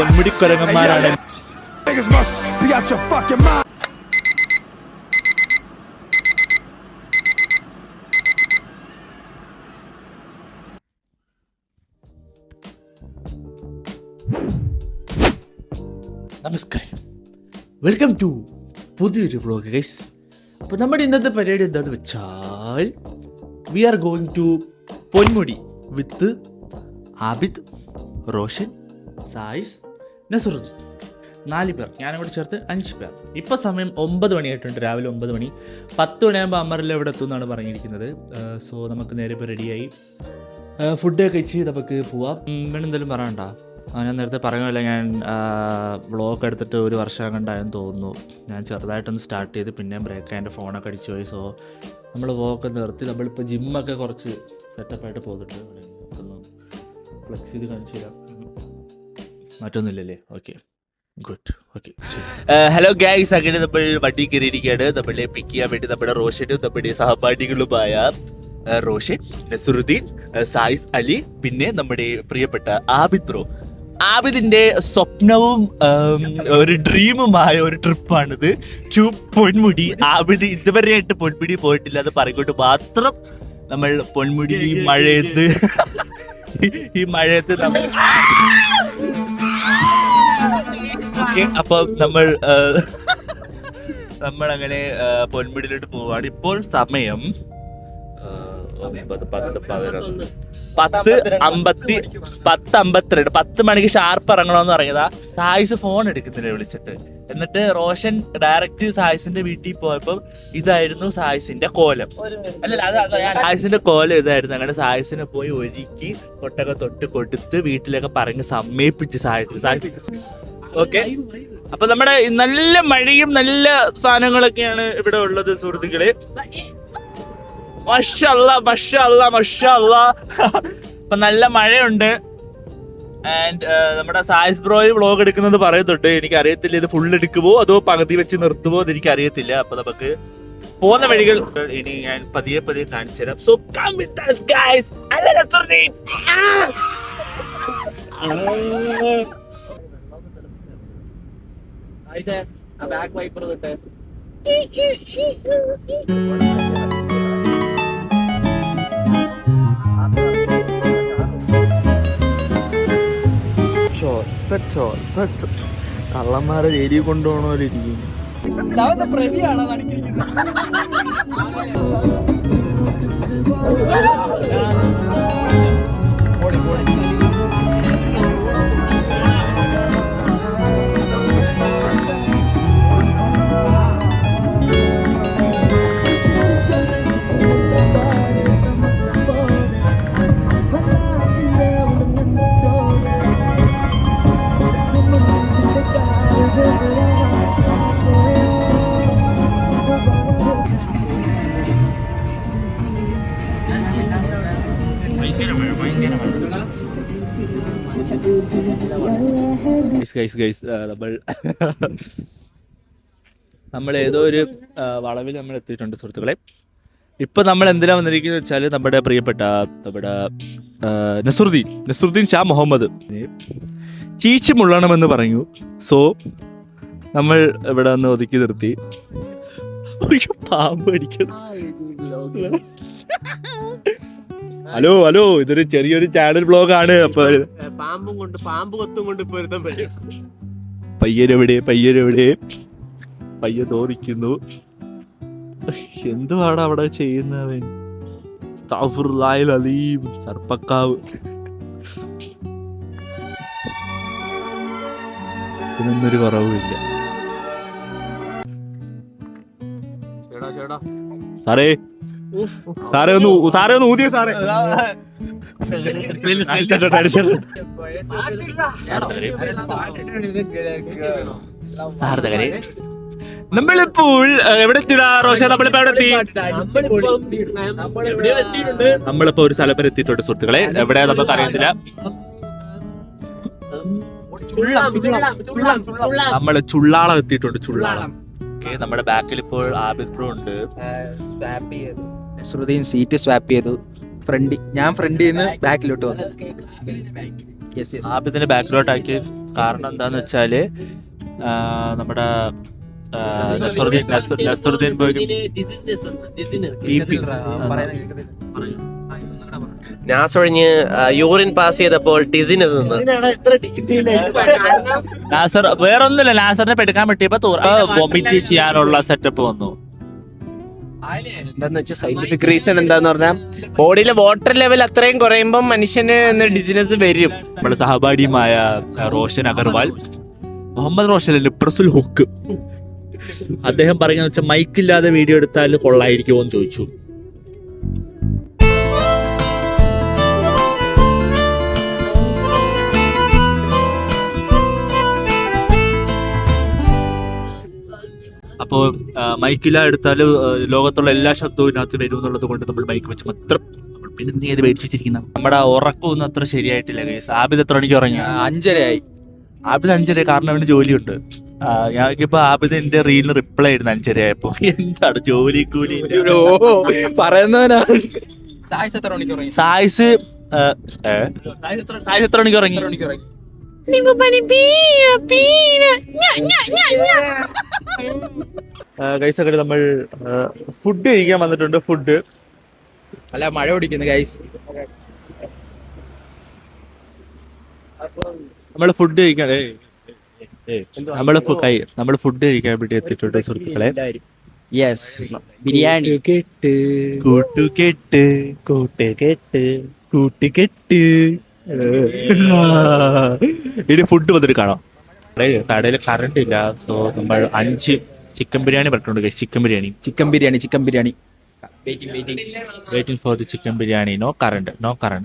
പൊന്മുടിക്കൊരങ്ങന്മാരാണ്. നമസ്കാരം, welcome to പുതിയൊരു vlog guys. അപ്പോൾ നമ്മുടെ ഇന്നത്തെ പരിപാടി എന്താണെന്ന് വെച്ചാൽ we are going to Ponmudi with Abid, Roshan, Sais, Nasaruddin, 4 പേർ, ഞാനും കൂടി ചേർത്ത് 5 പേർ. ഇപ്പോൾ സമയം 9 മണിയായിട്ടുണ്ട്, രാവിലെ 9 മണി. 10 മണിയാകുമ്പോൾ അമറിൽ ഇവിടെ എത്തും എന്നാണ് പറഞ്ഞിരിക്കുന്നത്. സോ നമുക്ക് നേരെ ഇപ്പോൾ റെഡിയായി ഫുഡൊക്കെ കഴിച്ച് നമുക്ക് പോവാം. വേണം എന്തെങ്കിലും പറയണ്ട. ഞാൻ നേരത്തെ പറയുന്നില്ല, ഞാൻ വ്ളോഗ് എടുത്തിട്ട് 1 വർഷം കണ്ടായെന്ന് തോന്നുന്നു. ഞാൻ ചെറുതായിട്ടൊന്ന് സ്റ്റാർട്ട് ചെയ്ത് പിന്നെ ബ്രേക്ക് എൻ്റെ ഫോണൊക്കെ അടിച്ചു പോയി. സോ നമ്മൾ വ്ളോഗൊക്കെ നിർത്തി. നമ്മളിപ്പോൾ ജിമ്മൊക്കെ കുറച്ച് സെറ്റപ്പായിട്ട് പോന്നിട്ട് ഒന്ന് ഫ്ലെക്സ് ചെയ്ത് കാണിച്ചു തരാം. മാറ്റൊന്നുമില്ലല്ലേ? Okay, good. Okay, hello guys, അങ്ങനെ നമ്മൾ വണ്ടി കയറിയിരിക്കുകയാണ്. നമ്മളെ പിക്ക് ചെയ്യാൻ വേണ്ടി നമ്മുടെ റോഷനും നമ്മുടെ സഹപാഠികളുമായ റോഷൻ, നസറുദ്ദീൻ, സായിസ് അലി, പിന്നെ നമ്മുടെ പ്രിയപ്പെട്ട ആബിദ് ബ്രോ. ആബിദിന്റെ സ്വപ്നവും ഒരു ഡ്രീമുമായ ഒരു ട്രിപ്പാണിത്, ടു പൊന്മുടി. ആബിദ് ഇതുവരെയായിട്ട് പൊന്മുടി പോയിട്ടില്ല, അത് പറഞ്ഞുകൊണ്ട് മാത്രം നമ്മൾ പൊന്മുടി ഈ മഴയത്ത് നമ്മൾ അപ്പൊ നമ്മളങ്ങനെ പൊന്മുടിയിലോട്ട് പോവാണ്. ഇപ്പോൾ സമയം 10:52, 10 മണിക്ക് ഷാർപ്പ് ഇറങ്ങണമെന്ന് പറഞ്ഞതാ. സായിസ് ഫോൺ എടുക്കുന്നില്ല വിളിച്ചിട്ട്. എന്നിട്ട് റോഷൻ ഡയറക്റ്റ് സായിസിന്റെ വീട്ടിൽ പോയപ്പോ ഇതായിരുന്നു സായിസിന്റെ കോലം. സായിസിന്റെ കോലം ഇതായിരുന്നു. അങ്ങനെ സായിസിനെ പോയി ഒരുക്കി കൊട്ടൊക്കെ തൊട്ട് കൊടുത്ത് വീട്ടിലൊക്കെ പറഞ്ഞ് സമ്മയിപ്പിച്ച് സായിസ്. ഓക്കെ, അപ്പൊ നമ്മുടെ നല്ല മഴയും നല്ല സാധനങ്ങളൊക്കെയാണ് ഇവിടെ ഉള്ളത് സുഹൃത്തുക്കളെ. അപ്പൊ നല്ല മഴയുണ്ട്. ആൻഡ് നമ്മുടെ സായിസ് ബ്രോയിൽ വ്ളോഗ് എടുക്കുന്നത് പറയുന്നുണ്ട്. എനിക്ക് അറിയത്തില്ല ഇത് ഫുൾ എടുക്കുമോ അതോ പകുതി വെച്ച് നിർത്തുമോ എന്ന് എനിക്ക് അറിയത്തില്ല. അപ്പൊ നമുക്ക് പോകുന്ന വഴികൾ ഇനി ഞാൻ പതിയെ കാണിച്ചു തരാം. So come with us guys. Back wiper കിട്ടെ. കള്ളന്മാരെ ജയിലിൽ കൊണ്ടുപോകണ ഇരിക്കുന്നു. നമ്മൾ ഏതോ ഒരു വളവിൽ നമ്മൾ എത്തിയിട്ടുണ്ട് സുഹൃത്തുക്കളെ. ഇപ്പൊ നമ്മൾ എന്തിനാ വന്നിരിക്കുന്നത് വെച്ചാൽ നമ്മുടെ പ്രിയപ്പെട്ട നമ്മുടെ നസറുദ്ദീൻ ഷാ മുഹമ്മദ് ചീച്ചു മുള്ളണമെന്ന് പറഞ്ഞു. സോ നമ്മൾ ഇവിടെ ഒന്ന് ഒതുക്കി നിർത്തി. പാമ്പ് അടിക്കണം. ഹലോ, ഇതൊരു ചെറിയൊരു ചാനൽ ബ്ലോഗാണ്. അപ്പൊ പാമ്പ് കൊത്തും കൊണ്ട് പയ്യനെവിടെ പയ്യ തോന്നിക്കുന്നു. എന്തുവാണ് അവിടെ ചെയ്യുന്നവൻ? സർപ്പക്കാവ്. ഇതിനൊന്നൊരു കുറവുമില്ല. സാറേ ഒന്ന് ഊതിയ സാറേ. നമ്മളിപ്പോൾ എവിടെ എത്തിയിടാ റോഷ? നമ്മളിപ്പോ എവിടെ എത്തി? നമ്മളിപ്പോ ഒരു സ്ഥലം വരെ എത്തിയിട്ടുണ്ട് സുഹൃത്തുക്കളെ. എവിടെ നമുക്ക് അറിയത്തില്ല. നമ്മള് ചുള്ളാളം എത്തിയിട്ടുണ്ട്. ചുള്ളാളം. നമ്മുടെ ബാക്കിൽ ഇപ്പോൾ ആബിദ് ബ്രോ ഉണ്ട്. നസറുദ്ദീൻ സീറ്റ് സ്വാപ്പ് ചെയ്തു. ഞാൻ ഫ്രണ്ടിൽ നിന്ന് ബാക്കിലോട്ട് വന്നു. ആബിദിനെ ബാക്കിലോട്ടാക്കി. കാരണം എന്താന്ന് വെച്ചാല് നമ്മുടെ നസറുദ്ദീൻ നാസൊഴിഞ്ഞ് യൂറിൻ പാസ് ചെയ്തപ്പോൾ ടിസിനസ് നാസർ വേറൊന്നുമില്ല, നാസറിനെ പെടുക്കാൻ പറ്റിയപ്പോ വൊമിറ്റ് ചെയ്യാനുള്ള സെറ്റപ്പ് വന്നു. എന്താന്ന് വെച്ചാൽ സയന്റിഫിക് റീസൺ എന്താന്ന് പറഞ്ഞാൽ ബോഡിയിലെ വാട്ടർ ലെവൽ അത്രയും കുറയുമ്പോൾ മനുഷ്യന് ഡിസിനസ് വരും. നമ്മുടെ സഹപാഠിയുമായ റോഷൻ അഗർവാൾ, മുഹമ്മദ് റോഷൻ പ്രസുൽ ഹുക്ക്, അദ്ദേഹം പറയുന്ന വെച്ചാൽ മൈക്കില്ലാതെ വീഡിയോ എടുത്താൽ കൊള്ളായിരിക്കുമോ എന്ന് ചോദിച്ചു. അപ്പോൾ മൈക്കില്ലാതെ എടുത്താൽ ലോകത്തുള്ള എല്ലാ ശബ്ദവും ഇതിനകത്ത് വരും എന്നുള്ളത് കൊണ്ട് നമ്മൾ മൈക്ക് വെച്ച് മാത്രം പിന്നെ നീ അത് മേടിച്ചിരിക്കുന്ന. നമ്മുടെ ഉറക്കമൊന്നും അത്ര ശരിയായിട്ടില്ല ഗൈസ്. ആബിദ് എത്ര മണിക്ക് ഉറങ്ങി? 5:30 ആബിദ് 5:30, കാരണം അവന് ജോലിയുണ്ട്. ഞങ്ങൾക്കിപ്പോ ആബിദിന്റെ റീലിന് റിപ്ലൈ ആയിരുന്നു 5:30 ആയപ്പോ. എന്താണ് ജോലി കൂലി പറയുന്നവനാണ്. സായിസ് എത്ര മണിക്ക് ഉറങ്ങി? ഗൈസ് ഒക്കെ നമ്മൾ ഫുഡ് കഴിക്കാൻ വന്നിട്ടുണ്ട്. ഫുഡ് അല്ല, മഴ പിടിക്കുന്നു ഗൈസ്. നമ്മള് ഫുഡ് കഴിക്കാൻ നമ്മള് ഫുഡ് കഴിക്കാൻ വേണ്ടി എത്തിയിട്ടുണ്ട് സുഹൃത്തുക്കളെ. യെസ്, ബിരിയാണി. കൂട്ടുകെട്ട് ഇനി ഫുഡ് വന്നിട്ട് കാണാം. കടയിൽ കറണ്ട് ഇല്ല, സോ നമ്മൾ 5 ചിക്കൻ ബിരിയാണി പറഞ്ഞിട്ടുണ്ട്. Chicken biryani waiting for the chicken biryani. No current.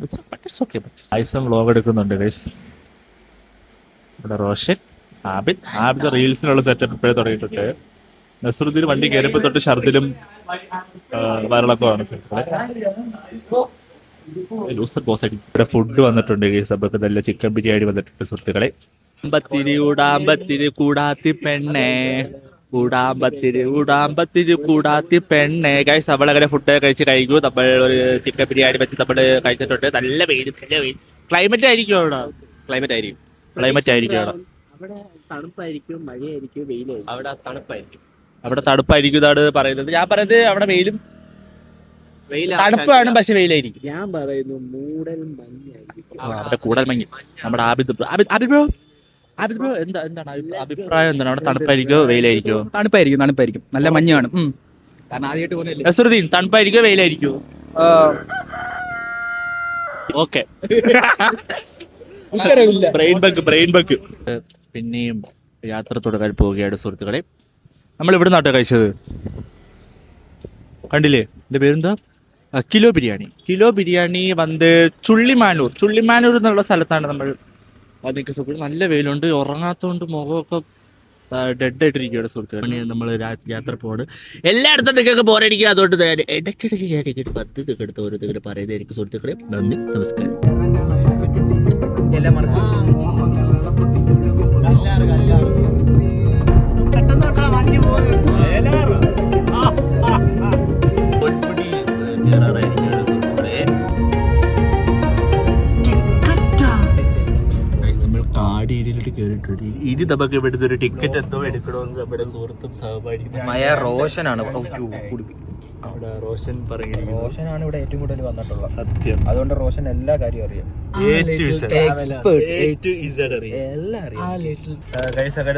It's okay. ഐസം വ്ലോഗ് എടുക്കുന്നുണ്ട് ഗൈസ്. ഇവിടെ റോഷൻ, ആബിദ് റീൽസിനുള്ള സെറ്റപ്പ് ഇപ്പോഴേ തുടങ്ങിയിട്ടുണ്ട്. നസറുദ്ദീൻ വണ്ടി കയറിയപ്പോ തൊട്ട് ഷർദിലും വരളക്കമാണ്. ഇവിടെ ഫുഡ് വന്നിട്ടുണ്ട് ഗൈസ്. നമുക്ക് നല്ല ചിക്കൻ ബിരിയാണി വന്നിട്ടുണ്ട് സുഹൃത്തുക്കളെ. ഊടാമ്പത്തിരി കൂടാത്തി പെണ്ണെ ഗൈസ്. നമ്മളങ്ങനെ ഫുഡ് കഴിച്ചു. നമ്മൾ ഒരു ചിക്കൻ ബിരിയാണി വെച്ച് നമ്മൾ കഴിച്ചിട്ടുണ്ട്. നല്ല വെയിൽ. ക്ലൈമറ്റ് ആയിരിക്കും അവിടെ. ക്ലൈമറ്റ് ആയിരിക്കും അവിടെ. തണുപ്പായിരിക്കും, മഴയായിരിക്കും, വെയിലായിരിക്കും. അവിടെ തണുപ്പായിരിക്കും ഇതാണ് പറയുന്നത്. ഞാൻ പറയുന്നത് അവിടെ വെയിലും തണുപ്പാണ്, പക്ഷെ വെയിലായിരിക്കും. ഞാൻ പറയുന്നു മൂടൽ മഞ്ഞായിരിക്കും. അവിടെ കൂടൽ മഞ്ഞ്. നമ്മുടെ ആബിദ് ബ്രോ എന്താണ് അഭിപ്രായം? എന്താണ് അവിടെ തണുപ്പായിരിക്കോ വെയിലായിരിക്കോ? തണുപ്പായിരിക്കും. നല്ല മഞ്ഞാണ്. കാരണം ആദ്യമായിട്ട് പോകുന്നില്ല. നസറുദ്ദീൻ, തണുപ്പായിരിക്കോ വെയിലായിരിക്കോ? ഓക്കെ. Brain bug. പിന്നെയും യാത്ര തുടരാൻ പോവുകയാണ് സുഹൃത്തുക്കളെ. നമ്മൾ ഇവിടെ നാട്ടോ കഴിച്ചത് കണ്ടില്ലേ? എന്റെ പേരെന്താ? കിലോ ബിരിയാണി വന്ന് ചുള്ളിമാനൂർ എന്നുള്ള സ്ഥലത്താണ് നമ്മൾ നിൽക്കുന്ന. നല്ല വെയിലുണ്ട്, ഉറങ്ങാത്തോണ്ട് മുഖമൊക്കെ ഡെഡ് ആയിട്ടിരിക്കുകയാണ് സുഹൃത്തുക്കളെ. നമ്മൾ യാത്ര പോവാണ്. എല്ലായിടത്തും നിങ്ങൾക്ക് പോരടിക്കുക. അതുകൊണ്ട് ഇടയ്ക്കിടയ്ക്ക് ഞാനിങ്ങനെ പദ്ധതി എടുത്ത് ഓരോരുത്തർ പറയുന്നതായിരിക്കും സുഹൃത്തുക്കളെ. നന്ദി, നമസ്കാരം. ഇനി നമുക്ക് ഇവിടുന്ന് ഒരു ടിക്കറ്റ് എന്തോ എടുക്കണമെന്ന് നമ്മുടെ സുഹൃത്തും സഹപാഠിയും റോഷനാണ് റോഷൻ പറയുന്നത്. റോഷനാണ് ഇവിടെ ഏറ്റവും കൂടുതൽ വന്നിട്ടുള്ളത്. സത്യം. അതുകൊണ്ട് റോഷൻ എല്ലാ കാര്യവും അറിയാം.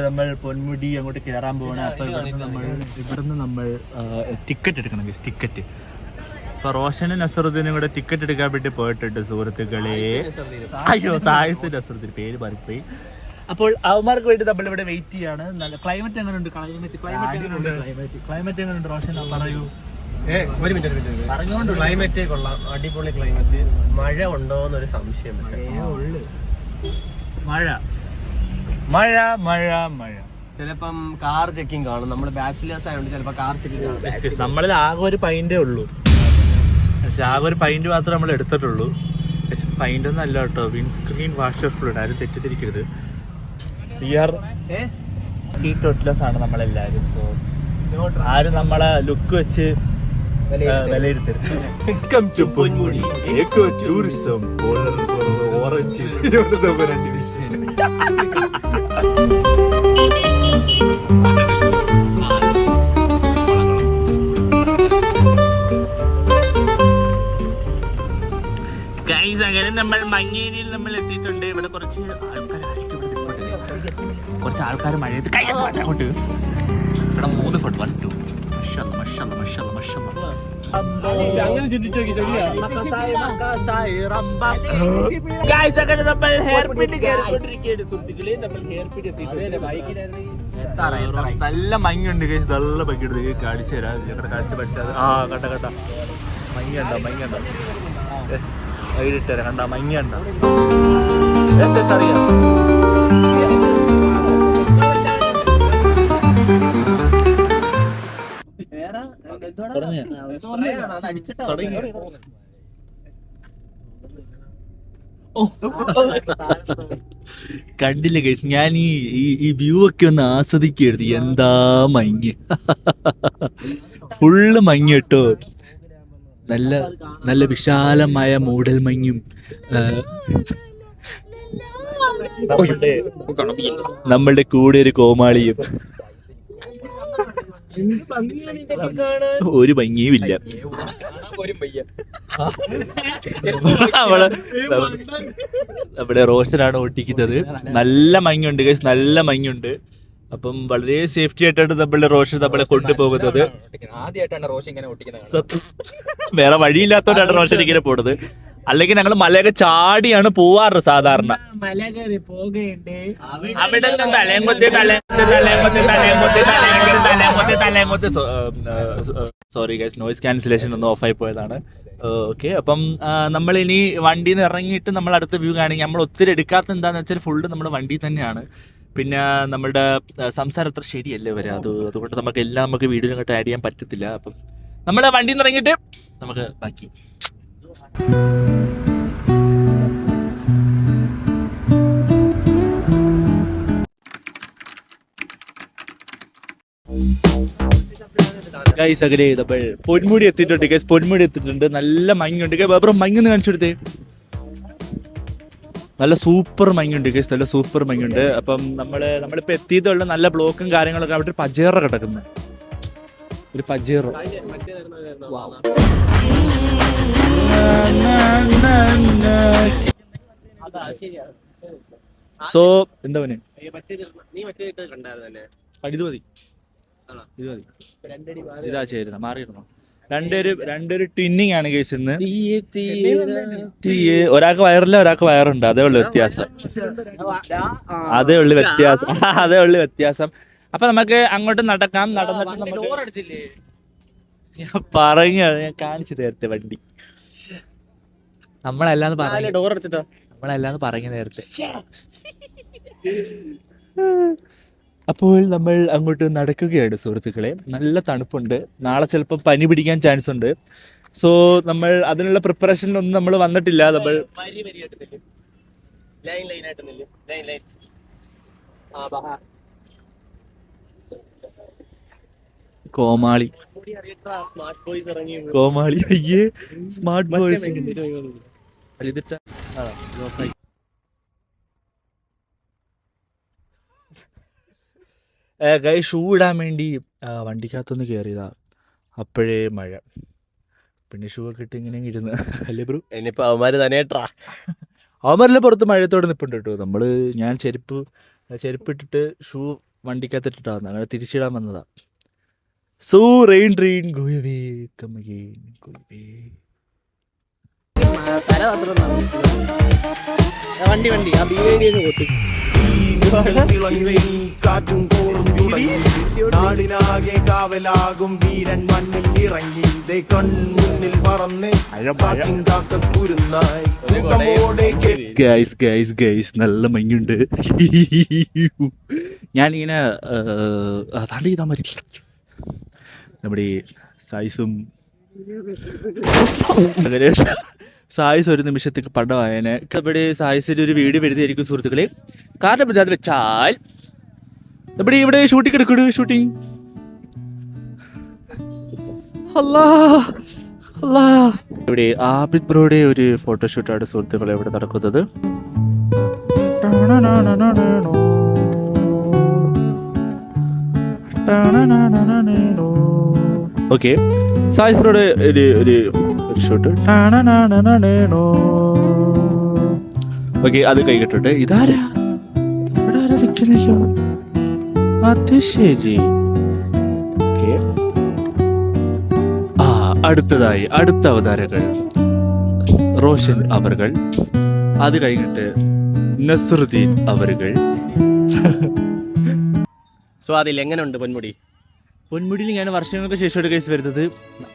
നമ്മൾ പൊന്മുടി അങ്ങോട്ട് കയറാൻ പോകണം. അപ്പൊ ഇവിടുന്ന് നമ്മൾ ടിക്കറ്റ് എടുക്കണം. ടിക്കറ്റ് അപ്പൊ റോഷനും നസറുദ്ദീനും കൂടെ ടിക്കറ്റ് എടുക്കാൻ വേണ്ടി പോയിട്ടുണ്ട് സുഹൃത്തുക്കളെ. അയ്യോ, സായിസ് നസറുദ്ദീൻ പേര് മാറിപ്പോയി. അപ്പോൾ അവന്മാർക്ക് വേണ്ടി നമ്മൾ ഇവിടെ വെയിറ്റ് ചെയ്യാണ്. നല്ല ക്ലൈമറ്റ് എങ്ങനെയുണ്ട്? ക്ലൈമറ്റ് എങ്ങനെയുണ്ട് റോഷൻ? പറയൂ. ഒരു മിനിറ്റ് പറഞ്ഞോണ്ട്. ക്ലൈമറ്റ് കൊള്ളാം, അടിപൊളി ക്ലൈമറ്റ്. മഴ ഉണ്ടോന്നൊരു സംശയം. മഴ ചിലപ്പം കാർ ചെക്കിങ് കാണും. നമ്മൾ ബാച്ചിലേഴ്സ് ആയതുകൊണ്ട് ചിലപ്പോ കാർ ചെക്കിങ് കാണും. നമ്മളിൽ ആകെ ഒരു പൈൻറ്റേ ഉള്ളൂ. പക്ഷെ ആകെ ഒരു പൈൻറ്റ് മാത്രമേ നമ്മൾ എടുത്തിട്ടുള്ളൂ. പക്ഷെ പൈൻ്റ് ഒന്നും അല്ല കേട്ടോ, വിൻസ്ക്രീൻ വാഷർ ഫ്ലൂയിഡ്. ആരും തെറ്റിദ്ധരിക്കരുത്. ടോട്ട്ലെസ് ആണ് നമ്മളെല്ലാവരും. സോ ആരും നമ്മളെ ലുക്ക് വെച്ച് വിലയിരുത്തരുത്. Welcome to Ponmudi. Tourism guys, അങ്ങനെ നമ്മൾ മഞ്ഞേരിയിൽ നമ്മൾ എത്തിയിട്ടുണ്ട്. ഇവിടെ കുറച്ച് ആൾക്കാർ മഴയത്ത് കൊണ്ട് ഇവിടെ 3 ഫോട്ടോ 1 2 അങ്ങനെ ചിന്തിച്ചു നോക്കി ശരിയാ. നല്ല മഞ്ഞുണ്ട് ഗൈസ്, നല്ല ഭംഗിയുണ്ട്. കാണിച്ചു തരാം, കാണിച്ചു പറ്റാതെ. ആ കണ്ട മഞ്ഞുണ്ടോ വൈകിട്ട് കണ്ട മഞ്ഞുണ്ടോ? അറിയാം. കണ്ടില്ല ഗൈസ്, ഞാൻ ഈ വ്യൂ ഒക്കെ ഒന്ന് ആസ്വദിക്കരുത്. എന്താ മഞ്ഞ്, ഫുള്ള് മഞ്ഞ് കേട്ടോ. നല്ല നല്ല വിശാലമായ മൂടൽ മഞ്ഞും നമ്മളുടെ കൂടെ ഒരു കോമാളിയും. ഒരു ഭംഗിയും ഇല്ല. നമ്മുടെ റോഷനാണ് ഓട്ടിക്കുന്നത്. നല്ല മഞ്ഞുണ്ട് ഗൈസ്, നല്ല മഞ്ഞുണ്ട്. അപ്പം വളരെ സേഫ്റ്റി ആയിട്ടാണ് നമ്മളുടെ റോഷൻ നമ്മളെ കൊണ്ടുപോകുന്നത്. വേറെ വഴിയില്ലാത്തോണ്ടാണ് റോഷൻ ഇങ്ങനെ പോണത്. അല്ലെങ്കിൽ ഞങ്ങൾ മലയൊക്കെ ചാടിയാണ് പോവാറ് സാധാരണ. സോറി ഗൈസ്, നോയിസ് ക്യാൻസലേഷൻ ഒന്ന് ഓഫായി പോയതാണ്. ഓക്കെ, അപ്പം നമ്മളിനി വണ്ടിയിൽ നിന്ന് ഇറങ്ങിയിട്ട് നമ്മൾ അടുത്ത വ്യൂ കാണിക്കും. നമ്മൾ ഒത്തിരി എടുക്കാത്ത എന്താണെന്ന് വെച്ചാൽ ഫുള്ള് നമ്മുടെ വണ്ടി തന്നെയാണ്. പിന്നെ നമ്മളുടെ സംസാരം അത്ര ശരിയല്ലേ വരെ, അതുകൊണ്ട് നമുക്ക് എല്ലാം നമുക്ക് വീഡിയോയിൽ അങ്ങോട്ട് ആഡ് ചെയ്യാൻ പറ്റത്തില്ല. അപ്പം നമ്മൾ വണ്ടിയിൽ നിന്ന് ഇറങ്ങിയിട്ട് നമുക്ക് ബാക്കി. ഗൈസ്, അങ്ങനെ നമ്മൾ പൊന്മുടി എത്തിയിട്ടുണ്ട് ഗൈസ്. പൊന്മുടി എത്തിയിട്ടുണ്ട്. നല്ല മഞ്ഞുണ്ട്. അപ്പുറം മഞ്ഞെന്ന് കാണിച്ചു കൊടുത്തേ. നല്ല സൂപ്പർ മഞ്ഞുണ്ട് ഗൈസ്, നല്ല സൂപ്പർ മഞ്ഞുണ്ട്. അപ്പം നമ്മളിപ്പോൾ എത്തിയതുള്ള നല്ല ബ്ലോക്കും കാര്യങ്ങളൊക്കെ. അവിടെ ഒരു പജേറ കിടക്കുന്നത്, ഒരു പജേറ. സോ എന്താ ഇത് മതി, ഇതാ ചേരുന്ന മാറിയിരുന്നോ? രണ്ടൊരു ട്വിന്നിങ് ആണ് കേസ്. ഇന്ന് ഒരാൾക്ക് വയറില്ല, ഒരാൾക്ക് വയറുണ്ട്. അതേ ഉള്ളു വ്യത്യാസം. അതേ ഉള്ളു വ്യത്യാസം. അപ്പൊ നമുക്ക് അങ്ങോട്ട് നടക്കാം. നടന്നിട്ട് ഞാൻ കാണിച്ചു നേരത്തെ വണ്ടി നമ്മളല്ലാന്ന് പറഞ്ഞു നേരത്തെ. അപ്പോൾ നമ്മൾ അങ്ങോട്ട് നടക്കുകയാണ് സുഹൃത്തുക്കളെ. നല്ല തണുപ്പുണ്ട്. നാളെ ചിലപ്പോൾ പനി പിടിക്കാൻ ചാൻസ് ഉണ്ട്. സോ നമ്മൾ അതിനുള്ള പ്രിപ്പറേഷനിലൊന്നും നമ്മൾ വന്നിട്ടില്ല. നമ്മൾ കോമാളി അയ്യേ സ്മാർട്ട് ബോയ്സ് ഷൂ ഇടാൻ വേണ്ടി വണ്ടിക്കകത്തൊന്ന് കയറിയതാ. അപ്പോഴേ മഴ. പിന്നെ ഷൂ ഒക്കെ ഇട്ട് ഇങ്ങനെ ഇരുന്ന് അല്ലേ ബ്രോ? ഇനിയിപ്പോ അവന്മാര് തന്നെ അവന്മാരെല്ലാം പുറത്ത് മഴയത്തോടെ നിൽപ്പുണ്ട് കേട്ടോ. ഞാൻ ചെരുപ്പിട്ടിട്ട് ഷൂ വണ്ടിക്കകത്തിട്ടിട്ടാണ് അങ്ങനെ തിരിച്ചിടാൻ വന്നതാ. So rain go away, come again, go away. വണ്ടി ആ BYD നാടിനാകെ കാവലാകും വീരൻ മണ്ണിൽ ഇറങ്ങി കൺമുന്നിൽ പറന്ന് ഗൈസ് നല്ല മഞ്ഞുണ്ട്. ഞാനിങ്ങനെ താണ്ടി ചെയ്താൽ മതി. നമ്മുടെ ഈ സായിസും അങ്ങനെ സായിസ് ഒരു നിമിഷത്തേക്ക് പടമായനെ. ഇവിടെ സായിസിന്റെ ഒരു വീഡിയോ വരുന്നതായിരിക്കും സുഹൃത്തുക്കളെ. കാരണം എന്താണെന്ന് വെച്ചാൽ നമ്മുടെ ഇവിടെ ഷൂട്ടിംഗ് എടുക്കണു. ഷൂട്ടിംഗ് ഇവിടെ ആബിദ് ബ്രോയുടെ ഒരു ഫോട്ടോഷൂട്ടാണ് സുഹൃത്തുക്കളെ ഇവിടെ നടക്കുന്നത്. ഓക്കെ, സായിസ് ബ്രോയുടെ ഒരു ഷോട്ട്. ഓക്കെ, അത് കൈ കെട്ടോട്ടെ. ഇതാരാ ഇവിടെ ആരാ നിൽക്കുന്നില്ലോ? അത് ശരി. ഓക്കെ, അടുത്തതായി അടുത്ത അവതാരകൾ റോഷൻ അവർകൾ, അത് കഴിഞ്ഞിട്ട് നസ്രുദ്ദീൻ അവർകൾ. സ്വാതിൽ എങ്ങനെയുണ്ട് പൊന്മുടി? പൊന്മുടിയിൽ ഞാൻ വർഷങ്ങൾക്ക് ശേഷം കേസ് വരുന്നത്.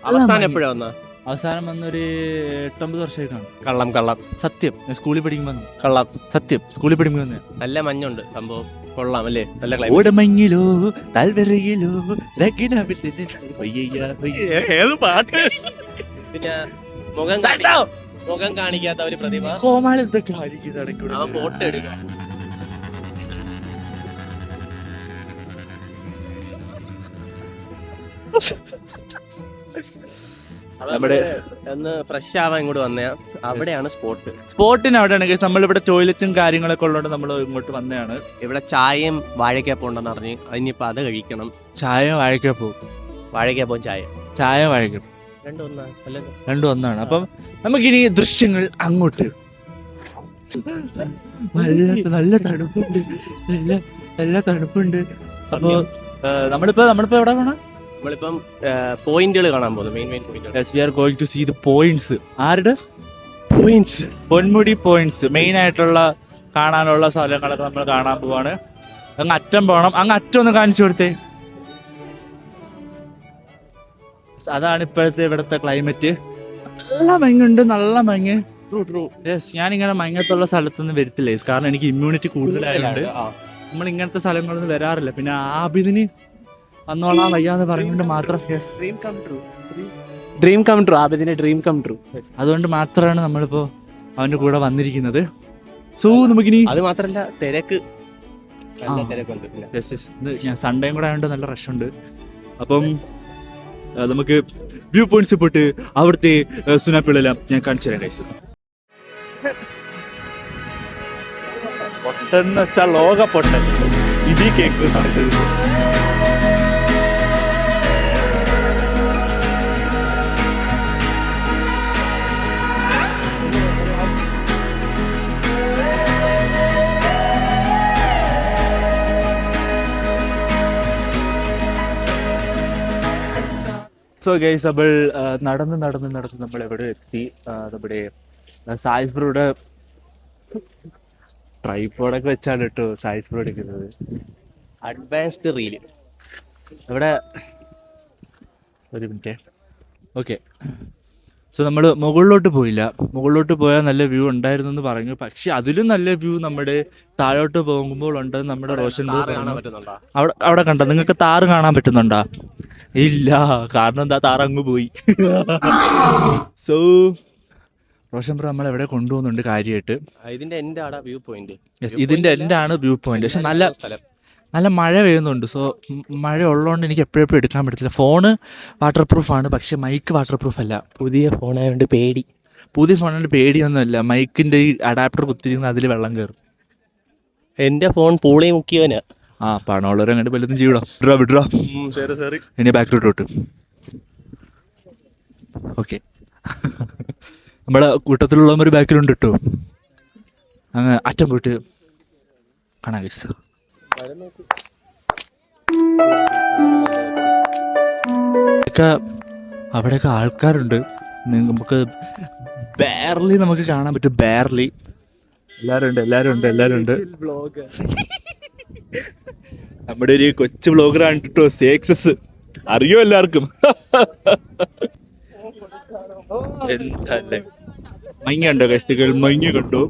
അവസാനം എപ്പോഴാ വന്ന? അവസാനം വന്നൊരു 8-9 വർഷമായിട്ടാണ്. കള്ളം സത്യം, ഞാൻ സ്കൂളിൽ പഠിക്കുമ്പോൾ കള്ളം. സത്യം, സ്കൂളിൽ പഠിക്കുമ്പോൾ നല്ല മഞ്ഞുണ്ട് സംഭവം, കൊള്ളാം അല്ലേ? നല്ല ഓടമഞ്ഞിലോ താൽവരയിലോ ഏത് പാട്ട്? പിന്നെ മുഖം കാണിക്കാത്ത ഒരു പ്രതിഭ കോമാളത്തൊക്കെ ഫോട്ടോ എടുക്കാം. നമ്മുടെ ഒന്ന് ഫ്രഷ് ആവാൻ ഇങ്ങോട്ട് വന്നയാ. അവിടെയാണ് സ്പോട്ടിന് അവിടെയാണ് കേസ്. നമ്മളിവിടെ ടോയ്ലറ്റും കാര്യങ്ങളൊക്കെ ഉള്ളതുകൊണ്ട് നമ്മൾ ഇങ്ങോട്ട് വന്നതാണ്. ഇവിടെ ചായയും വാഴക്കാപ്പം ഉണ്ടെന്ന് അറിഞ്ഞ് ഇനിയിപ്പോ അത് കഴിക്കണം. ചായ വാഴക്കാപ്പോ? വാഴക്കാപ്പം ചായ വാഴക്കാപ്പം രണ്ടും രണ്ടും ഒന്നാണ്. അപ്പം നമുക്കിനി ദൃശ്യങ്ങൾ അങ്ങോട്ട്. നല്ല തണുപ്പുണ്ട്, നല്ല തണുപ്പുണ്ട്. അപ്പൊ നമ്മളിപ്പോ എവിടെ പോണം? നമ്മളിപ്പം പോയിന്റുകൾ കാണാൻ പോകുന്നു. മെയിൻ പോയിന്റുകൾ. Yes, we are going to see the points. ആരുടെ പോയിന്റ്സ്? പൊന്മുടി പോയിന്റ്സ്, മെയിൻ ആയിട്ടുള്ള കാണാനുള്ള സ്ഥലങ്ങളൊക്കെ നമ്മൾ കാണാൻ പോവാണ്. അങ്ങ് അറ്റം പോകണം. അങ്ങ് അറ്റം ഒന്ന് കാണിച്ചു കൊടുത്തേ. അതാണ് ഇപ്പോഴത്തെ ഇവിടുത്തെ ക്ലൈമറ്റ്. നല്ല മഞ്ഞുണ്ട്, നല്ല മഞ്ഞ്. യെസ്, ഞാനിങ്ങനെ മഞ്ഞത്തുള്ള സ്ഥലത്തൊന്നും വരത്തില്ല, കാരണം എനിക്ക് ഇമ്മ്യൂണിറ്റി കൂടുതലായതുകൊണ്ട് നമ്മൾ ഇങ്ങനത്തെ സ്ഥലങ്ങളൊന്നും വരാറില്ല. പിന്നെ ആബിദിന് വന്നോളാം വയ്യാന്ന് പറഞ്ഞുകൊണ്ട് മാത്രം. Dream come true. ആബിദിന്റെ ഡ്രീം കം ട്രൂ. അതുകൊണ്ട് മാത്രമാണ് നമ്മളിപ്പോ അവന്റെ കൂടെ വന്നിരിക്കുന്നത്. സോ നമുക്കിനി അത് മാത്രല്ല തിരക്ക്. ഞാൻ സൺഡേയും കൂടെ ആയതുകൊണ്ട് നല്ല റഷ് ഉണ്ട്. അപ്പം നമുക്ക് വ്യൂ പോയിന്റ്സ് പോയിട്ട് അവിടുത്തെ സുനാപ്പിളെല്ലാം ഞാൻ കാണിച്ചു തരാം ഗൈസ്. പൊട്ടെന്ന് വെച്ചാൽ ലോക പൊട്ടൻ ഇതീ കേക്ക് നടക്കുന്നത്. സോ ഗൈസ്, അപ്പോൾ നടന്ന് നമ്മൾ എവിടെ എത്തി? നമ്മുടെ സായിസ് ബ്രോയുടെ ട്രൈപോഡൊക്കെ വെച്ചാണ് കേട്ടോ സായിസ് ബ്രോ എടുക്കുന്നത്. അഡ്വാൻസ്ഡ് റീല് ഇവിടെ ഒരു മിനിറ്റ്. ഓക്കെ, സോ നമ്മൾ മുകളിലോട്ട് പോയില്ല. മുകളിലോട്ട് പോയാൽ നല്ല വ്യൂ ഉണ്ടായിരുന്നു എന്ന് പറഞ്ഞു. പക്ഷെ അതിലും നല്ല വ്യൂ നമ്മുടെ താഴോട്ട് പോകുമ്പോൾ ഉണ്ട്. നമ്മുടെ റോഷൻ ബ്രോ അവിടെ കണ്ടോ? നിങ്ങൾക്ക് താറ് കാണാൻ പറ്റുന്നുണ്ടോ? ഇല്ല, കാരണം എന്താ, താറ് അങ്ങ് പോയി. സോ റോഷൻ ബ്രോ നമ്മൾ എവിടെ കൊണ്ടുപോകുന്നുണ്ട് കാര്യമായിട്ട്. ഇതിന്റെ എന്റെ വ്യൂ പോയിന്റ്. ഇതിന്റെ എന്റെ ആണ് വ്യൂ പോയിന്റ്. പക്ഷെ നല്ല മഴ പെയ്യുന്നുണ്ട്. സോ മഴ ഉള്ളതുകൊണ്ട് എനിക്ക് എപ്പോഴും എടുക്കാൻ പറ്റത്തില്ല. ഫോണ് വാട്ടർ പ്രൂഫാണ്, പക്ഷെ മൈക്ക് വാട്ടർ പ്രൂഫ് അല്ല. പുതിയ ഫോണായതുകൊണ്ട് പേടി. പുതിയ ഫോണിൻ്റെ പേടിയൊന്നുമല്ല, മൈക്കിന്റെ ഈ അഡാപ്റ്റർ കുത്തിരിക്കുന്ന അതിൽ വെള്ളം കയറും. എന്റെ ഫോൺ പൂളി മുക്കിയവനാ. പണമുള്ളവർ അങ്ങോട്ട് വലുതും ചെയ്യണം. വിട്രാ. ഇനി ബാക്കിലോട്ട്. ഓക്കെ, നമ്മുടെ കൂട്ടത്തിലുള്ളവർ ബാക്കിലുണ്ട് കേട്ടോ. അങ്ങ് അറ്റം പോയിട്ട് കാണാം ഗൈസ്. അവിടെയൊക്കെ ആൾക്കാരുണ്ട്. നമുക്ക് ബാർലി നമുക്ക് കാണാൻ പറ്റും. ബാർലി എല്ലാരും ഉണ്ട്. നമ്മുടെ ഒരു കൊച്ചു വ്ളോഗറാണ് കേട്ടോ, സക്സസ് അറിയോ എല്ലാവർക്കും. എന്തല്ലേ മഞ്ഞ കണ്ടോ കസ്തികൾ? മഞ്ഞ കണ്ടോ?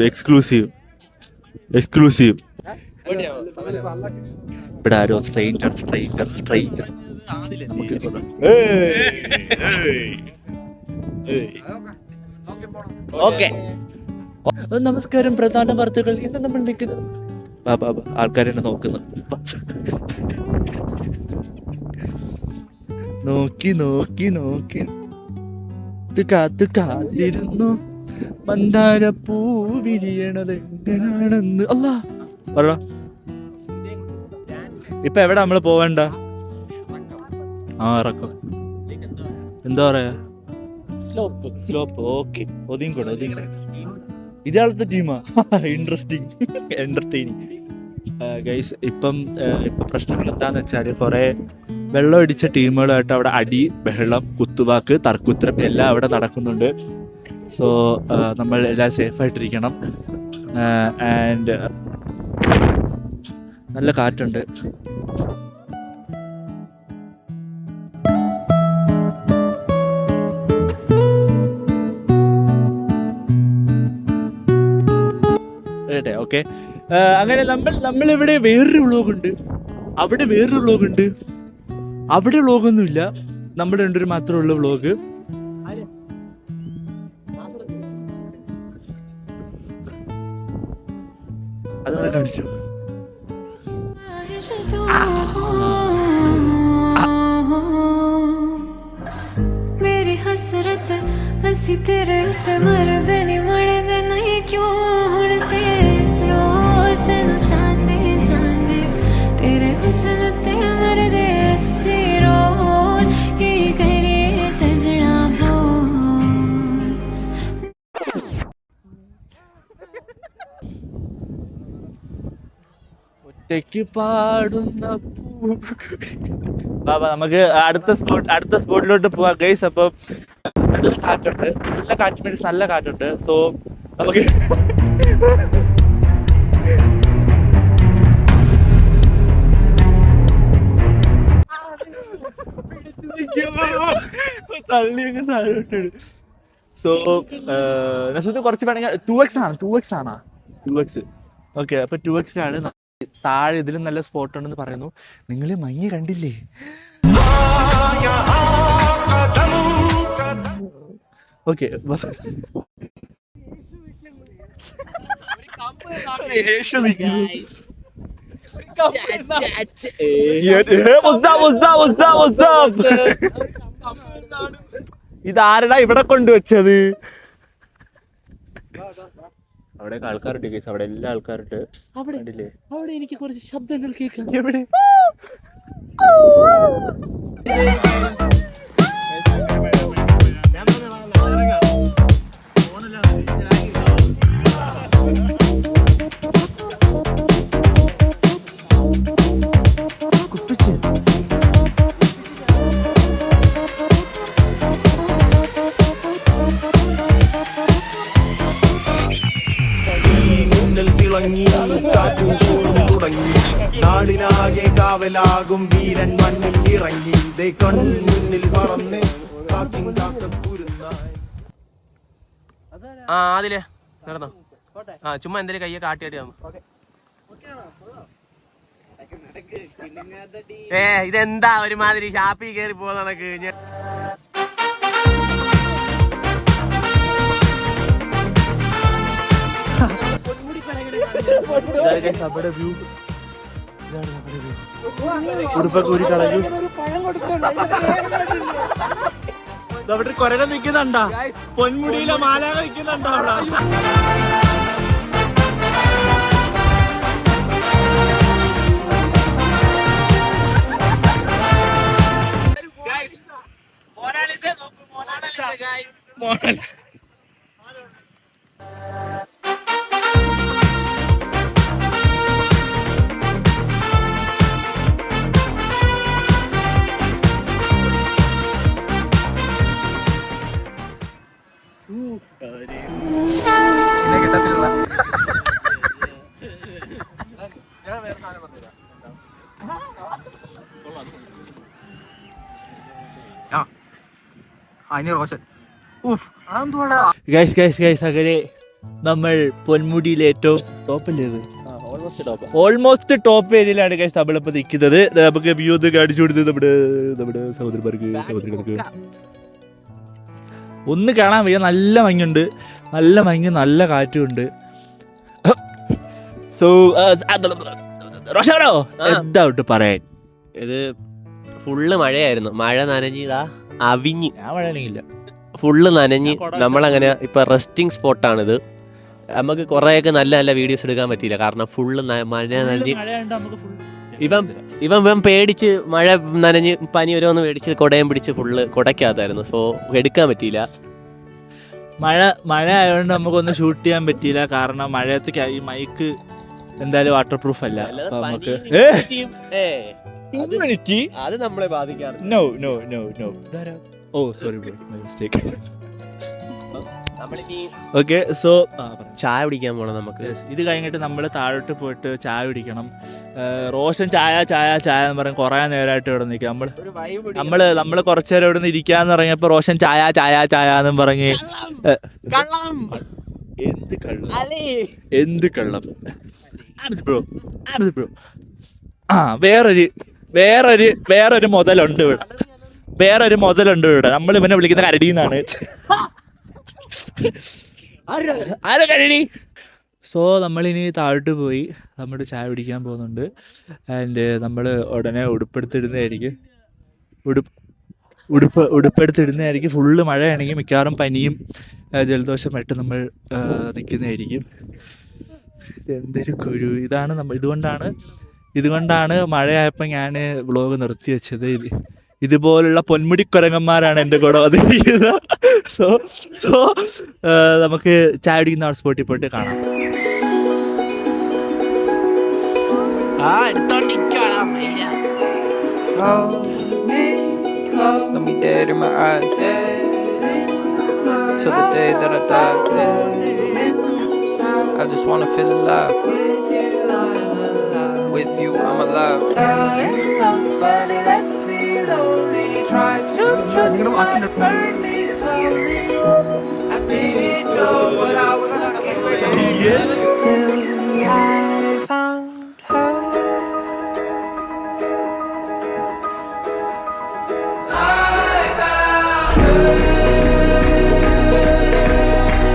എക്സ്ക്ലൂസീവ്. ഇവിടെ ആരോ സ്ട്രെയിഞ്ചർ. ഓക്കെ, നമസ്കാരം. പ്രധാന വാർത്തകൾ. എന്താ നമ്മൾ നിൽക്കുന്നത്? ആൾക്കാരെന്നെ നോക്കുന്നു. നോക്കി നോക്കി നോക്കി കാത്തു കാത്തിരുന്നു മന്ദാരപ്പൂ വിരിയണത് എങ്ങനെയാണെന്ന് അല്ലാ പറ. ഇപ്പൊ എവിടെ നമ്മള് പോവേണ്ട? ഇറക്കം എന്താ പറയാ, സ്ലോപ്പ്. ഓക്കെ, ഒതുങ്ങിക്കോട്ടെ. ഇതാളത്തെ ടീമാ. Interesting, entertaining guys. ഇപ്പം പ്രശ്നങ്ങൾ എന്താന്ന് വെച്ചാൽ കുറെ വെള്ളം അടിച്ച ടീമുകളായിട്ട് അവിടെ അടി, ബഹളം, കുത്തുവാക്ക്, തർക്കുത്തരം എല്ലാം അവിടെ നടക്കുന്നുണ്ട്. സോ നമ്മൾ എല്ലാം സേഫായിട്ടിരിക്കണം. ആൻഡ് നല്ല കാറ്റുണ്ട്. ഓക്കെ, അങ്ങനെ നമ്മളിവിടെ വേറൊരു വ്ളോഗുണ്ട്, അവിടെ വേറൊരു വ്ളോഗുണ്ട്, അവിടെ വ്ളോഗൊന്നുമില്ല, നമ്മുടെ രണ്ടുപേരും മാത്രമുള്ള വ്ളോഗ്. അതാണ് കാണിച്ചു. मेरी हसरत हसी तेरे उत्ते मरद नहीं मरद नहीं क्यों हड़ते रोज तेन जाने जाने तेरे हुस्न ते मरदे हसी रोज ये करे सजना वो. ഒറ്റയ്ക്ക് പാടുന്ന ബാബാ, നമുക്ക് അടുത്ത സ്പോട്ടിലോട്ട് പോവാം ഗൈസ്. അപ്പം നല്ല കാറ്റുണ്ട്, നല്ല കാറ്റുണ്ട്. സോ നമുക്ക് തള്ളിയൊക്കെ സാധനം. സോ നസൂത്ത് കുറച്ച് വേണമെങ്കിൽ 2x ആണ്. ഓക്കെ, അപ്പൊ 2x താഴെ ഇതിലും നല്ല സ്പോട്ട് ഉണ്ടെന്ന് പറയുന്നു. നിങ്ങൾ മഞ്ഞ് കണ്ടില്ലേ? ഓക്കെ, ഇതാരടാ ഇവിടെ കൊണ്ടുവച്ചത്? അവിടെ ആൾക്കാരുണ്ട് കേസ്, അവിടെ എല്ലാ ആൾക്കാരുണ്ട്. അവിടെ എനിക്ക് കുറച്ച് ശബ്ദങ്ങൾ കേൾക്കാം. എവിടെ? കാറ്റും കൂടും തുടങ്ങി നാടിനാകെ കാവലാകും വീരൻ മണ്ണിൽ ഇറങ്ങി കൺമുന്നിൽ പറന്ന് അതിലേ നടന്നോ. ചുമ്മാ എന്തേലും കയ്യെ കാട്ടിയാട്ടി തന്നു. ഇതെന്താ ഒരുമാതിരി ഷാപ്പിൽ കയറി പോകുന്ന കണക്ക്. ഉടുപ്പൊക്കെ ഊരി കളഞ്ഞു. അവിടെ കൊരക നിൽക്കുന്നുണ്ടാ, പൊന്മുടിയിലെ മാലാക നിൽക്കുന്നുണ്ടോ അവിടെ? അങ്ങനെ നമ്മൾ പൊന്മുടിയിലെ ഏറ്റവും ടോപ്പല്ലേത്, ഓൾമോസ്റ്റ് ടോപ്പ് ഏരിയയിലാണ് ഗൈസ് നമ്മളിപ്പോ നിൽക്കുന്നത്. നമുക്ക് വ്യൂ ഒന്ന് കാണിച്ചു കൊടുത്ത് നമ്മുടെ സഹോദരന്മാർക്ക് ഒന്ന് കാണാൻ വയ്യ. നല്ല മഞ്ഞുണ്ട്, നല്ല കാറ്റുണ്ട്. സോ റോഷാനോ എന്താ പറയാൻ? ഇത് ഫുള്ള് മഴയായിരുന്നു. മഴ നനഞ്ഞ് ഇതാ അവിഞ്ഞ് ഞാൻ മഴ നനയില്ല. ഫുള്ള് നനഞ്ഞ് നമ്മളങ്ങനെ ഇപ്പൊ റെസ്റ്റിംഗ് സ്പോട്ടാണിത്. നമുക്ക് കുറേയൊക്കെ നല്ല നല്ല വീഡിയോസ് എടുക്കാൻ പറ്റിയില്ല, കാരണം ഫുള്ള് മഴ നനഞ്ഞ് മഴയുണ്ട് നമുക്ക് full ഇവൻ പേടിച്ച് മഴ നനഞ്ഞ് പനി വരുമെന്ന് പേടിച്ച് കുടയും പിടിച്ച് ഫുള്ള് കുടയ്ക്കകത്തായിരുന്നു. സോ എടുക്കാൻ പറ്റിയില്ല. മഴ ആയതുകൊണ്ട് നമുക്കൊന്നും ഷൂട്ട് ചെയ്യാൻ പറ്റിയില്ല, കാരണം മഴയത്തേക്ക് ഈ മൈക്ക് എന്തായാലും വാട്ടർ പ്രൂഫ് അല്ല. അപ്പൊ നമുക്ക് അത് നമ്മളെ ബാധിക്കാറ്. No no no no oh sorry bro, my mistake. നമ്മളിനി ഓക്കെ, സോ ചായ കുടിക്കാൻ പോണം നമുക്ക്. ഇത് കഴിഞ്ഞിട്ട് നമ്മൾ താഴോട്ട് പോയിട്ട് ചായ കുടിക്കണം. റോഷൻ ചായ ചായ ചായ എന്ന് പറഞ്ഞ് കുറേ നേരമായിട്ട് ഇവിടെ നിൽക്കുക. നമ്മൾ കുറച്ചു നേരം ഇവിടെ നിന്ന് ഇരിക്കാന്ന് പറഞ്ഞപ്പോൾ റോഷൻ ചായ ചായ ചായ എന്നും പറഞ്ഞ് എന്ത് കള്ളം ബ്രോ ബ്രോ. ആ വേറൊരു മുതലുണ്ട് ഇവിടെ. നമ്മൾ ഇവനെ വിളിക്കുന്ന കരടിന്നാണ്. ആരോ കരടി. സോ നമ്മളിനി താഴോട്ട് പോയി നമ്മുടെ ചായ കുടിക്കാൻ പോകുന്നുണ്ട്. ആൻഡ് നമ്മൾ ഉടനെ ഉടുപ്പെടുത്തിടുന്നതായിരിക്കും. ഫുള്ള് മഴയാണെങ്കിൽ മിക്കവാറും പനിയും ജലദോഷമായിട്ട് നമ്മൾ നിൽക്കുന്നതായിരിക്കും. എന്തൊരു കുരു. ഇതുകൊണ്ടാണ് മഴയായപ്പോൾ ഞാൻ വ്ളോഗ് നിർത്തി വെച്ചത്. ഇതുപോലുള്ള പൊന്മുടിക്കുരങ്ങന്മാരാണ് എൻ്റെ കൂടെ വന്നിരിക്കുന്നത്. സോ നമുക്ക് ചായ കുടിക്കുന്ന സ്പോട്ടിൽ പോയിട്ട് കാണാം. Let me dead in my eyes till the day that I die. I just wanna feel alive. With you, I'm alive. Try to trust what burned me slowly. I didn't know what I was looking for till I found her. I found her.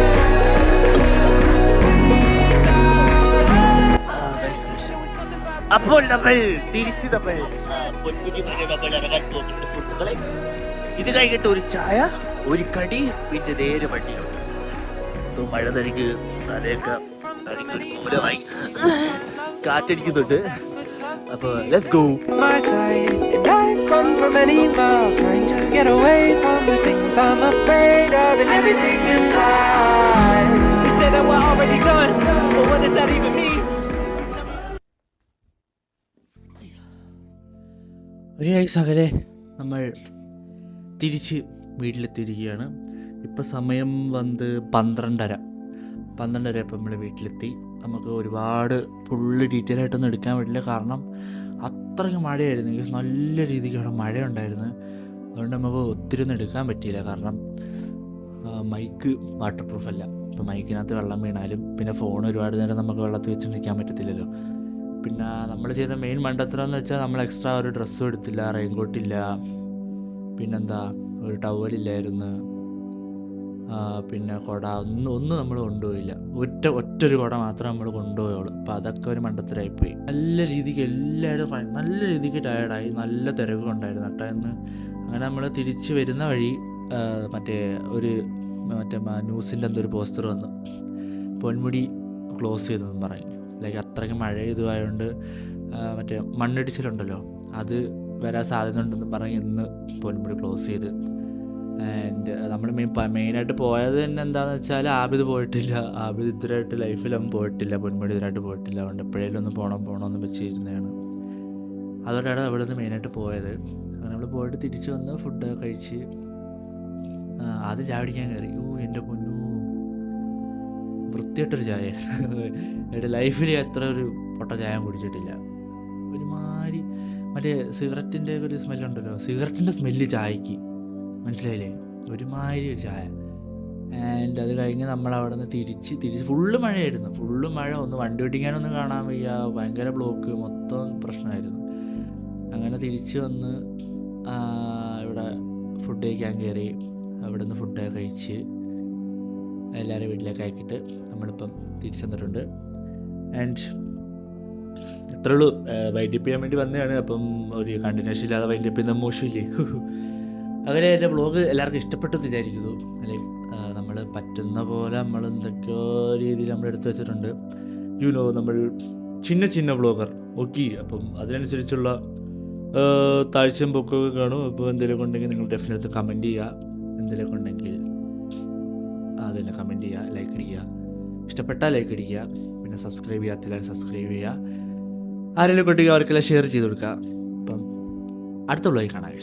അപ്പോൾ നമ്മൾ തിരിച്ച് പൊന്മുടി മഴ നമ്മൾ ഇറങ്ങാൻ പോകുന്നുണ്ട് സുഹൃത്തുക്കളെ. ഇത് കഴിഞ്ഞിട്ട് ഒരു ചായ, ഒരു കടി, പിന്നെ നേരെ വണ്ടിയുണ്ട്. മഴ തനിക്ക് തലയൊക്കെ ഒരു മൂലമായി കാറ്റടിക്കുന്നുണ്ട്. അപ്പൊ let's go. My side, and I've run for many miles, trying to get away from the things I'm afraid of, and everything inside. They say that we're already done, but what does that even mean? സകലെ നമ്മൾ തിരിച്ച് വീട്ടിലെത്തിയിരിക്കുകയാണ്. ഇപ്പം സമയം വന്ന് 12:30 ഇപ്പം നമ്മൾ വീട്ടിലെത്തി. നമുക്ക് ഒരുപാട് ഫുള്ള് ഡീറ്റെയിൽ ആയിട്ടൊന്നും എടുക്കാൻ പറ്റില്ല, കാരണം അത്രയ്ക്ക് മഴയായിരുന്നു. എനിക്ക് നല്ല രീതിക്ക് അവിടെ മഴയുണ്ടായിരുന്നു. അതുകൊണ്ട് നമുക്ക് ഒത്തിരി ഒന്നും എടുക്കാൻ പറ്റിയില്ല, കാരണം മൈക്ക് വാട്ടർ പ്രൂഫ് അല്ല. ഇപ്പം മൈക്കിനകത്ത് വെള്ളം വീണാലും പിന്നെ ഫോൺ ഒരുപാട് നേരം നമുക്ക് വെള്ളത്തിൽ വെച്ച് നിൽക്കാൻ പറ്റത്തില്ലല്ലോ. പിന്നെ നമ്മൾ ചെയ്ത മെയിൻ മണ്ടത്തരം എന്ന് വെച്ചാൽ നമ്മൾ എക്സ്ട്രാ ഒരു ഡ്രസ്സും എടുത്തില്ല, റെയിൻകോട്ടില്ല, പിന്നെന്താ ഒരു ടവലില്ലായിരുന്നു, പിന്നെ കുട ഒന്നും നമ്മൾ കൊണ്ടുപോയില്ല. ഒറ്റൊരു കുട മാത്രമേ നമ്മൾ കൊണ്ടുപോയുള്ളൂ. അപ്പോൾ അതൊക്കെ ഒരു മണ്ടത്തരായിപ്പോയി. നല്ല രീതിക്ക് എല്ലാവരും നല്ല രീതിക്ക് ടയർഡായി, നല്ല തിരക്കുണ്ടായിരുന്നു നട്ടാന്ന്. അങ്ങനെ നമ്മൾ തിരിച്ച് വരുന്ന വഴി മറ്റേ ന്യൂസിൻ്റെ എന്തൊരു പോസ്റ്റർ വന്നു, പൊന്മുടി ക്ലോസ് ചെയ്തെന്ന് പറയും. ലൈക്ക് അത്രയ്ക്ക് മഴ ഇതുമായതുകൊണ്ട് മറ്റേ മണ്ണിടിച്ചിലുണ്ടല്ലോ അത് വരാൻ സാധ്യത ഉണ്ടെന്ന് പറഞ്ഞ് ഇന്ന് പൊന്മുടി ക്ലോസ് ചെയ്ത്. ആൻഡ് നമ്മൾ മെയിനായിട്ട് പോയത് തന്നെ എന്താണെന്ന് വെച്ചാൽ ആബിദ് പോയിട്ടില്ല. ആബിദ് ഇതുവരെയായിട്ട് ലൈഫിലൊന്നും പോയിട്ടില്ല, പൊന്മുടി ഇതുവരെയായിട്ട് പോയിട്ടില്ല. അതുകൊണ്ട് എപ്പോഴേലും ഒന്ന് പോകണമെന്ന് വെച്ചിരുന്നതാണ്. അതുകൊണ്ടാണ് അവിടെ നിന്ന് മെയിനായിട്ട് പോയത്. അങ്ങനെ നമ്മൾ പോയിട്ട് തിരിച്ച് വന്ന് ഫുഡൊക്കെ കഴിച്ച് ആദ്യം ചായ കുടിക്കാൻ കയറി. എൻ്റെ പൊന്നു, വൃത്തിയായിട്ടൊരു ചായ. എൻ്റെ ലൈഫിൽ എത്ര ഒരു പൊട്ട ചായ കുടിച്ചിട്ടില്ല. ഒരുമാതിരി മറ്റേ സിഗരറ്റിൻ്റെ ഒരു സ്മെല്ലുണ്ടല്ലോ, സിഗരറ്റിൻ്റെ സ്മെല്ല് ചായക്ക്, മനസ്സിലായില്ലേ? ഒരുമാതിരി ഒരു ചായ. ആൻഡ് അത് കഴിഞ്ഞ് നമ്മൾ അവിടെ നിന്ന് തിരിച്ച് ഫുള്ള് മഴയായിരുന്നു. ഫുള്ള് മഴ, ഒന്ന് വണ്ടി ഓടിക്കാനൊന്നും കാണാൻ വയ്യ, ഭയങ്കര ബ്ലോക്ക്, മൊത്തം പ്രശ്നമായിരുന്നു. അങ്ങനെ തിരിച്ച് വന്ന് ഇവിടെ ഫുഡ് കഴിക്കാൻ കയറി. അവിടെ നിന്ന് ഫുഡൊക്കെ കഴിച്ച് എല്ലാവരും വീട്ടിലേക്ക് ആക്കിയിട്ട് നമ്മളിപ്പം തിരിച്ചു വന്നിട്ടുണ്ട്. ആൻഡ് അത്രേ ഉള്ളൂ. വൈൻഡപ്പ് ചെയ്യാൻ വേണ്ടി വന്നതാണ്. അപ്പം ഒരു കണ്ടിന്യൂഷൻ ഇല്ലാതെ വൈൻഡപ്പ് ചെയ്യുന്ന മോശമില്ലേ. അങ്ങനെ എൻ്റെ വ്ളോഗ് എല്ലാവർക്കും ഇഷ്ടപ്പെട്ടെന്ന് വിചാരിക്കുന്നു. അല്ലെ, നമ്മൾ പറ്റുന്ന പോലെ നമ്മൾ എന്തൊക്കെയോ രീതിയിൽ നമ്മൾ എടുത്തു വെച്ചിട്ടുണ്ട്. നമ്മൾ ചിന്ന വ്ളോഗർ. ഓക്കെ, അപ്പം അതിനനുസരിച്ചുള്ള താഴ്ചയും പൊക്കമൊക്കെ കാണും. അപ്പോൾ എന്തെങ്കിലുമൊക്കെ ഉണ്ടെങ്കിൽ നിങ്ങൾ ഡെഫിനറ്റ് കമൻറ്റ് ചെയ്യുക. എന്തെങ്കിലുമൊക്കെ ഉണ്ടെങ്കിൽ അതിനെ കമൻറ്റ് ചെയ്യുക, ലൈക്ക് അടിക്കുക. ഇഷ്ടപ്പെട്ടാൽ ലൈക്ക് അടിക്കുക. പിന്നെ സബ്സ്ക്രൈബ് ചെയ്യാത്തില്ല സബ്സ്ക്രൈബ് ചെയ്യുക. ആരെങ്കിലും കൊണ്ടെങ്കിൽ അവർക്കെല്ലാം ഷെയർ ചെയ്ത് കൊടുക്കുക. അപ്പം അടുത്ത വ്ളോഗിൽ കാണാം.